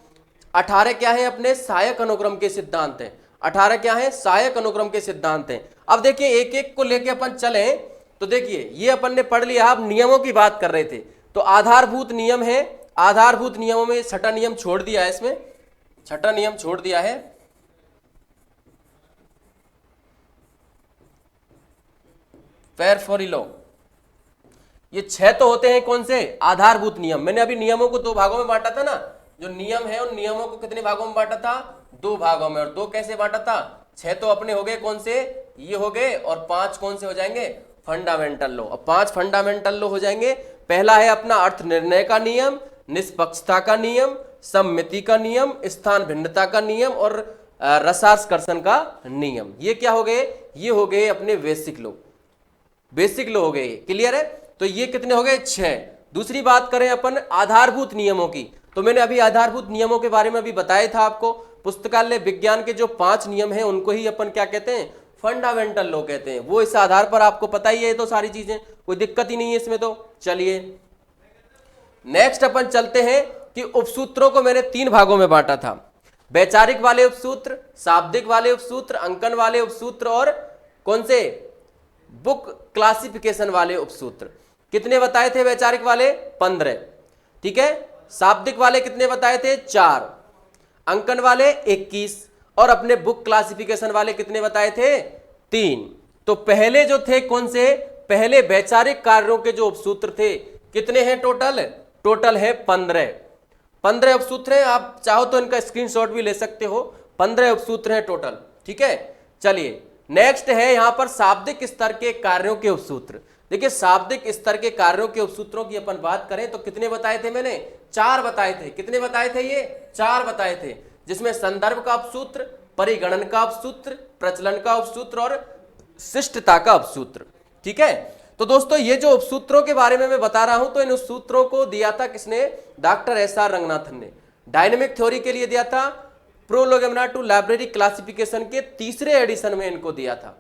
18 क्या है? अपने सहायक अनुक्रम के सिद्धांत हैं। 18 क्या है? सहायक अनुक्रम के सिद्धांत हैं। अब देखिए एक एक को लेके अपन चले तो देखिए ये अपन ने पढ़ लिया, आप नियमों की बात कर रहे थे तो आधारभूत नियम है। आधारभूत नियमों में छठा नियम छोड़ दिया है, इसमें छठा नियम छोड़ दिया है, फेरफोरी लॉ। ये 6 तो होते हैं कौन से? आधारभूत नियम। मैंने अभी नियमों को 2 भागों में बांटा था ना, जो नियम है उन नियमों को कितने भागों में बांटा था? 2 भागों में। और 2 कैसे बांटा था? 6 तो अपने हो गए कौन से? ये हो गए, और 5 कौन से हो जाएंगे? Fundamental law. अब 5 फंडामेंटल लॉ हो जाएंगे। पहला है अपना अर्थ निर्णय का नियम, निष्पक्षता का नियम, सम्मिति का नियम, स्थान भिन्नता का नियम और रसास्कर्षण का नियम। ये क्या हो गए? ये हो गए अपने बेसिक लॉ। बेसिक लॉ हो गए, क्लियर है? तो ये कितने हो गए? 6। दूसरी बात करें अपन आधारभूत नियमों की, तो मैंने अभी आधारभूत नियमों के बारे में अभी बताया था आपको। पुस्तकालय विज्ञान के जो 5 नियम हैं उनको ही अपन क्या कहते हैं? फंडामेंटल लॉ कहते हैं। वो इस आधार पर आपको पता ही है, तो सारी चीजें कोई दिक्कत ही नहीं है इसमें। तो चलिए नेक्स्ट अपन चलते हैं कि उपसूत्रों को मैंने 3 भागों में बांटा था। वैचारिक वाले उपसूत्र, शाब्दिक वाले उपसूत्र, अंकन वाले उपसूत्र और कौन से? बुक क्लासिफिकेशन वाले उपसूत्र। कितने बताए थे वैचारिक वाले? 15, ठीक है। शाब्दिक वाले कितने बताए थे? 4। अंकन वाले 21 और अपने बुक क्लासिफिकेशन वाले कितने बताए थे? 3। तो पहले जो थे कौन से? पहले वैचारिक कार्यों के जो उपसूत्र थे कितने हैं टोटल? टोटल है 15 उपसूत्र हैं। आप चाहो तो इनका स्क्रीनशॉट भी ले सकते हो। 15 उपसूत्र हैं टोटल, ठीक है। चलिए नेक्स्ट है यहां पर शाब्दिक स्तर के कार्यों के उपसूत्र। देखिए शाब्दिक स्तर के कार्यों के उपसूत्रों की अपन बात करें तो कितने बताए थे मैंने? 4 बताए थे। कितने बताए थे? ये 4 बताए थे, जिसमें संदर्भ का उपसूत्र, परिगणन का उपसूत्र, प्रचलन का उपसूत्र और शिष्टता का उपसूत्र, ठीक है। तो दोस्तों ये जो उपसूत्रों के बारे में मैं बता रहा हूं, तो इन उपसूत्रों को दिया था किसने? Doctor SR. रंगनाथन ने। डायनेमिक थ्योरी के लिए दिया था, प्रोलोगोमेना टू लाइब्रेरी क्लासिफिकेशन के 3रे एडिशन में इनको दिया था,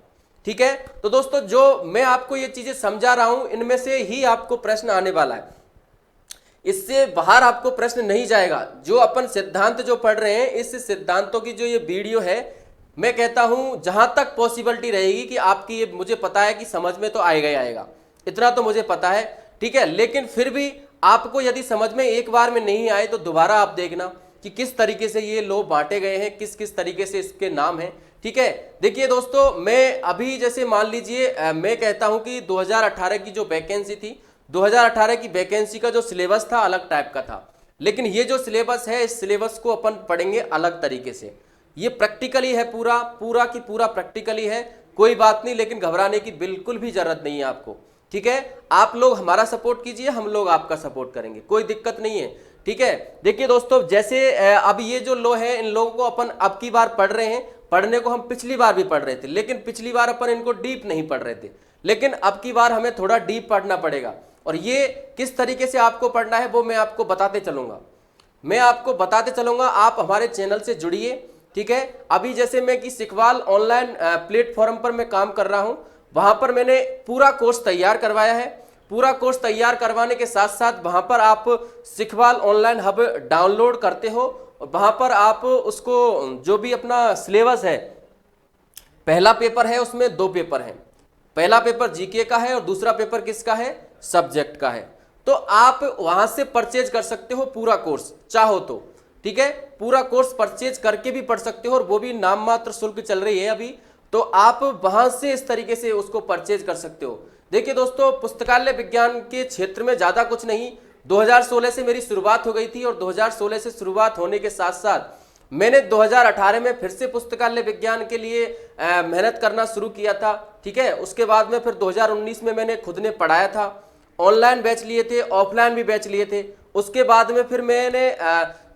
ठीक है। तो दोस्तों जो मैं आपको ये चीजें समझा रहा हूं, इनमें से ही आपको प्रश्न आने वाला है, इससे बाहर आपको प्रश्न नहीं जाएगा। जो अपन सिद्धांत जो पढ़ रहे हैं, इस सिद्धांतों की जो ये वीडियो है, मैं कहता हूं जहां तक पॉसिबिलिटी रहेगी कि आपकी, ये मुझे पता है कि समझ में तो आएगा ही आएगा, इतना तो मुझे पता है, ठीक है। लेकिन फिर भी आपको यदि समझ में एक बार में नहीं आए तो दोबारा आप देखना कि किस तरीके से ये लो बांटे गए हैं, किस किस तरीके से इसके नाम हैं, ठीक है। देखिए दोस्तों, मैं अभी जैसे मान लीजिए मैं कहता हूं कि 2018 की जो वैकेंसी थी, 2018 की वैकेंसी का जो सिलेबस था अलग टाइप का था, लेकिन ये जो सिलेबस है, इस सिलेबस को अपन पढ़ेंगे अलग तरीके से। ये प्रैक्टिकली है, पूरा की पूरा प्रैक्टिकली है, कोई बात नहीं, लेकिन घबराने की बिल्कुल भी जरूरत नहीं है आपको, ठीक है। आप लोग हमारा सपोर्ट कीजिए, हम लोग आपका सपोर्ट करेंगे, कोई दिक्कत नहीं है, ठीक है। देखिए दोस्तों, जैसे अब ये जो लो है, इन लोगों को अपन अब की बार पढ़ रहे हैं, पढ़ने को हम पिछली बार भी पढ़ रहे थे, लेकिन पिछली बार अपन इनको डीप नहीं पढ़ रहे थे, लेकिन अब की बार हमें थोड़ा डीप पढ़ना पड़ेगा। और ये किस तरीके से आपको पढ़ना है वो मैं आपको बताते चलूंगा, आप हमारे चैनल से जुड़िए, ठीक है। अभी जैसे मैं कि सिखवाल ऑनलाइन प्लेटफॉर्म पर मैं काम कर रहा हूं, वहां पर मैंने पूरा कोर्स तैयार करवाया है। पूरा कोर्स तैयार करवाने के साथ साथ वहां पर आप सिखवाल ऑनलाइन हब डाउनलोड करते हो, और वहां पर आप उसको जो भी अपना सिलेबस है, पहला पेपर है उसमें 2 पेपर हैं, पहला पेपर जीके का है और दूसरा पेपर किसका है? सब्जेक्ट का है। तो आप वहां से परचेज कर सकते हो पूरा कोर्स, चाहो तो, ठीक है। पूरा कोर्स परचेज करके भी पढ़ सकते हो, और वो भी नाम मात्र शुल्क चल रही है अभी, तो आप वहां से इस तरीके से उसको परचेज कर सकते हो। देखिए दोस्तों, पुस्तकालय विज्ञान के क्षेत्र में ज्यादा कुछ नहीं, 2016 से मेरी शुरुआत हो गई थी, और 2016 से शुरुआत होने के साथ साथ मैंने 2018 में फिर से पुस्तकालय विज्ञान के लिए मेहनत करना शुरू किया था, ठीक है। उसके बाद में फिर 2019 में मैंने खुद ने पढ़ाया था, ऑनलाइन बैच लिए थे, ऑफलाइन भी बैच लिए थे। उसके बाद में फिर मैंने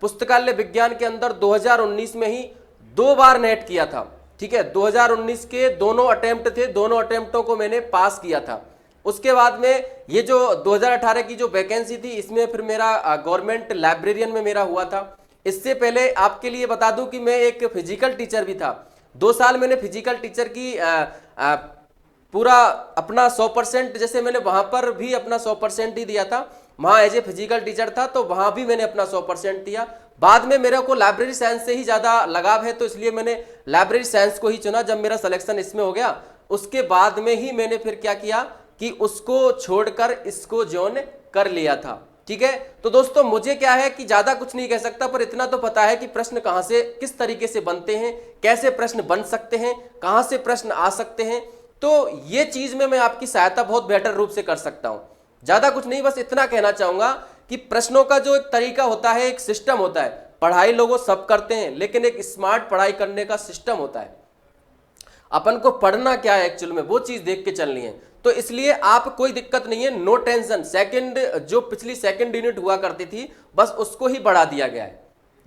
पुस्तकालय विज्ञान के अंदर 2019 में ही 2 बार नेट किया था, ठीक है। 2019 के दोनों अटेम्प्ट थे, दोनों अटेम्प्टों को मैंने पास किया था। उसके बाद में ये जो 2018 की जो वैकेंसी थी, इसमें फिर मेरा गवर्नमेंट लाइब्रेरियन में मेरा हुआ था। इससे पहले आपके लिए बता दूं कि मैं एक फिजिकल टीचर भी था, 2 साल मैंने फिजिकल टीचर की पूरा अपना 100%, जैसे मैंने वहां पर भी अपना 100% ही दिया था, वहां एज ए फिजिकल टीचर था तो वहां भी मैंने अपना 100% दिया। बाद में मेरे को लाइब्रेरी साइंस से ही ज्यादा लगाव है तो इसलिए मैंने लाइब्रेरी साइंस को ही चुना। जब मेरा सिलेक्शन इसमें हो गया उसके बाद में ही मैंने फिर क्या किया कि उसको छोड़कर इसको ज्वाइन कर लिया था। ठीक है, तो दोस्तों मुझे क्या है कि ज्यादा कुछ नहीं कह सकता, पर इतना तो पता है कि प्रश्न कहां से किस तरीके से बनते हैं, कैसे प्रश्न बन सकते हैं, कहां से प्रश्न आ सकते हैं। तो ये चीज में मैं आपकी सहायता बहुत बेहतर रूप से कर सकता हूं। ज्यादा कुछ नहीं, बस इतना कहना चाहूंगा कि प्रश्नों का जो एक तरीका होता है, एक सिस्टम होता है। पढ़ाई लोगों सब करते हैं, लेकिन एक स्मार्ट पढ़ाई करने का सिस्टम होता है। अपन को पढ़ना क्या है एक्चुअल में, वो चीज देख के चलनी है। तो इसलिए आप कोई दिक्कत नहीं है, नो टेंशन। सेकंड जो पिछली सेकंड यूनिट हुआ करती थी बस उसको ही बढ़ा दिया गया है,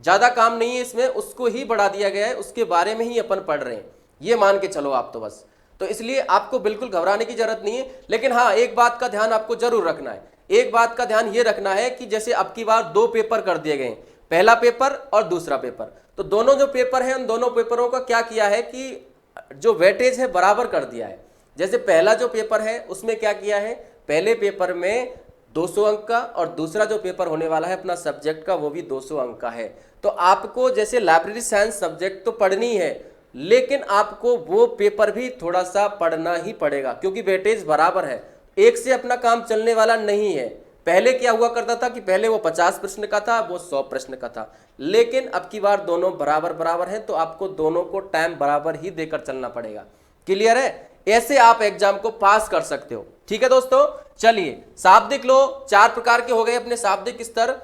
ज्यादा काम नहीं है इसमें, उसको ही बढ़ा दिया गया है, उसके बारे में ही अपन पढ़ रहे हैं, ये मान के चलो आप तो बस। तो इसलिए आपको बिल्कुल घबराने की जरूरत नहीं है। लेकिन हाँ, एक बात का ध्यान आपको जरूर रखना है, एक बात का ध्यान ये रखना है कि जैसे अब की बार 2 पेपर कर दिए गए, पहला पेपर और दूसरा पेपर। तो दोनों जो पेपर हैं उन दोनों पेपरों का क्या किया है कि जो वेटेज है बराबर कर दिया है। जैसे पहला जो पेपर है उसमें क्या किया है, पहले पेपर में 200 अंक का और दूसरा जो पेपर होने वाला है अपना सब्जेक्ट का वो भी 200 अंक का है। तो आपको जैसे लाइब्रेरी साइंस सब्जेक्ट तो पढ़नी है, लेकिन आपको वो पेपर भी थोड़ा सा पढ़ना ही पड़ेगा क्योंकि वेटेज बराबर है, एक से अपना काम चलने वाला नहीं है। पहले क्या हुआ करता था कि पहले वो 50 प्रश्न का था, वो 100 प्रश्न का था, लेकिन अब की बार दोनों बराबर बराबर है, तो आपको दोनों को टाइम बराबर ही देकर चलना पड़ेगा। क्लियर है? ऐसे आप एग्जाम को पास कर सकते हो। ठीक है दोस्तों, चलिए शाब्दिक लो 4 प्रकार के हो गए अपने शाब्दिक स्तर।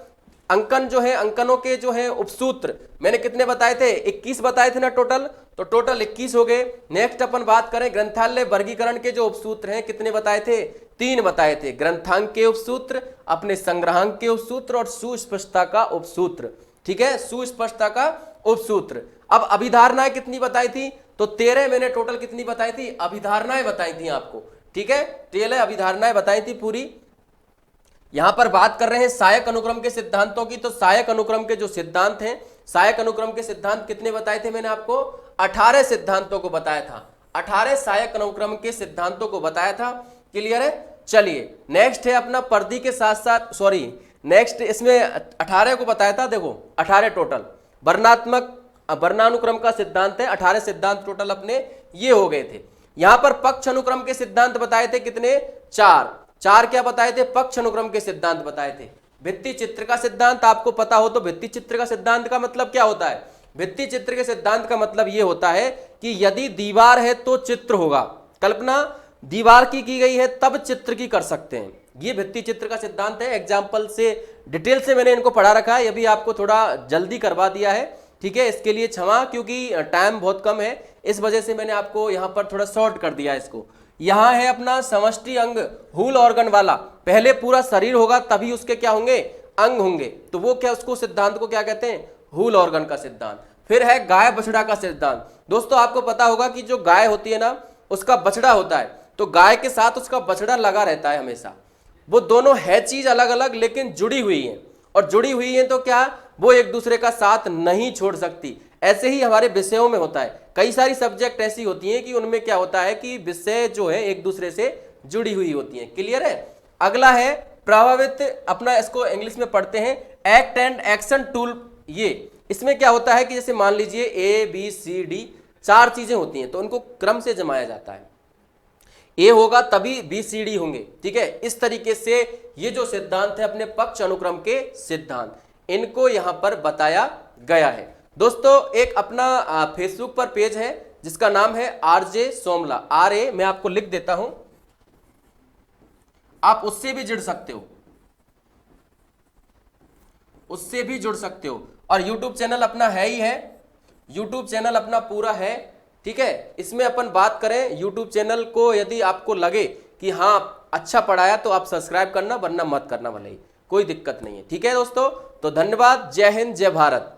अंकन जो है, अंकनों के जो है उपसूत्र मैंने कितने बताए थे, 21 बताए थे ना टोटल, तो टोटल 21 हो गए। नेक्स्ट अपन बात करें ग्रंथालय वर्गीकरण के जो उपसूत्र हैं, कितने बताए थे, 3 बताए थे। ग्रंथांक के उपसूत्र, अपने संग्रहांक के उपसूत्र और सुस्पष्टता का उपसूत्र। ठीक है, सुस्पष्टता का उपसूत्र। अब अभिधारणाएं कितनी बताई थी, तो 13 मैंने टोटल कितनी बताई थी, अभिधारणाएं बताई थी आपको। ठीक है, 13 अभिधारणाएं बताई थी पूरी। यहां पर बात कर रहे हैं सहायक अनुक्रम के सिद्धांतों की, तो सहायक अनुक्रम के जो सिद्धांत हैं, सहायक अनुक्रम के सिद्धांत कितने बताए थे मैंने आपको, 18 सिद्धांतों को बताया था, 18 सहायक अनुक्रम के सिद्धांतों को बताया था। क्लियर है? चलिए नेक्स्ट है अपना पर्दी के साथ साथ, सॉरी नेक्स्ट इसमें 18 को बताया था, देखो 18 टोटल। वर्णात्मक वर्णानुक्रम का सिद्धांत है, 18 सिद्धांत टोटल अपने ये हो गए थे। यहां पर पक्ष अनुक्रम के सिद्धांत बताए थे कितने, 4 क्या बताए थे, पक्ष अनुक्रम के सिद्धांत बताए थे। भित्ति चित्र का सिद्धांत आपको पता हो तो भित्ति चित्र का सिद्धांत का मतलब क्या होता है, भित्ति चित्र के सिद्धांत का मतलब यह होता है कि यदि दीवार है तो चित्र होगा, कल्पना दीवार की गई है तब चित्र की कर सकते हैं, ये भित्ति चित्र का सिद्धांत है। एग्जाम्पल से डिटेल से मैंने इनको पढ़ा रखा है, ये भी आपको थोड़ा जल्दी करवा दिया है। ठीक है, इसके लिए क्षमा, क्योंकि टाइम बहुत कम है, इस वजह से मैंने आपको यहां पर थोड़ा शॉर्ट कर दिया इसको। यहां है अपना समष्टि अंग हूल ऑर्गन वाला, पहले पूरा शरीर होगा तभी उसके क्या होंगे, अंग होंगे, तो वो क्या, उसको सिद्धांत को क्या कहते हैं, हूल ऑर्गन का सिद्धांत। फिर है गाय बछड़ा का सिद्धांत। दोस्तों आपको पता होगा कि जो गाय होती है ना, उसका बछड़ा होता है, तो गाय के साथ उसका बछड़ा लगा रहता है हमेशा। वो दोनों है चीज अलग अलग लेकिन जुड़ी हुई है, और जुड़ी हुई है तो क्या, वो एक दूसरे का साथ नहीं छोड़ सकती। ऐसे ही हमारे विषयों में होता है, कई सारी सब्जेक्ट ऐसी होती हैं कि उनमें क्या होता है कि विषय जो है एक दूसरे से जुड़ी हुई होती हैं। क्लियर है? अगला है प्रभावित, अपना इसको इंग्लिश में पढ़ते हैं एक्ट एंड एक्शन टूल। ये इसमें क्या होता है कि जैसे मान लीजिए ABCD 4 चीजें होती हैं, तो उनको क्रम से जमाया जाता है, A होगा तभी BCD होंगे। ठीक है, इस तरीके से ये जो सिद्धांत है अपने पक्ष अनुक्रम के सिद्धांत, इनको यहां पर बताया गया है। दोस्तों एक अपना फेसबुक पर पेज है जिसका नाम है RJ सोमला, RA मैं आपको लिख देता हूं, आप उससे भी जुड़ सकते हो, उससे भी जुड़ सकते हो। और YouTube चैनल अपना है ही है, YouTube चैनल अपना पूरा है। ठीक है, इसमें अपन बात करें YouTube चैनल को, यदि आपको लगे कि हाँ अच्छा पढ़ाया तो आप सब्सक्राइब करना, वरना मत करना, भले ही कोई दिक्कत नहीं है। ठीक है दोस्तों, तो धन्यवाद, जय हिंद, जय भारत।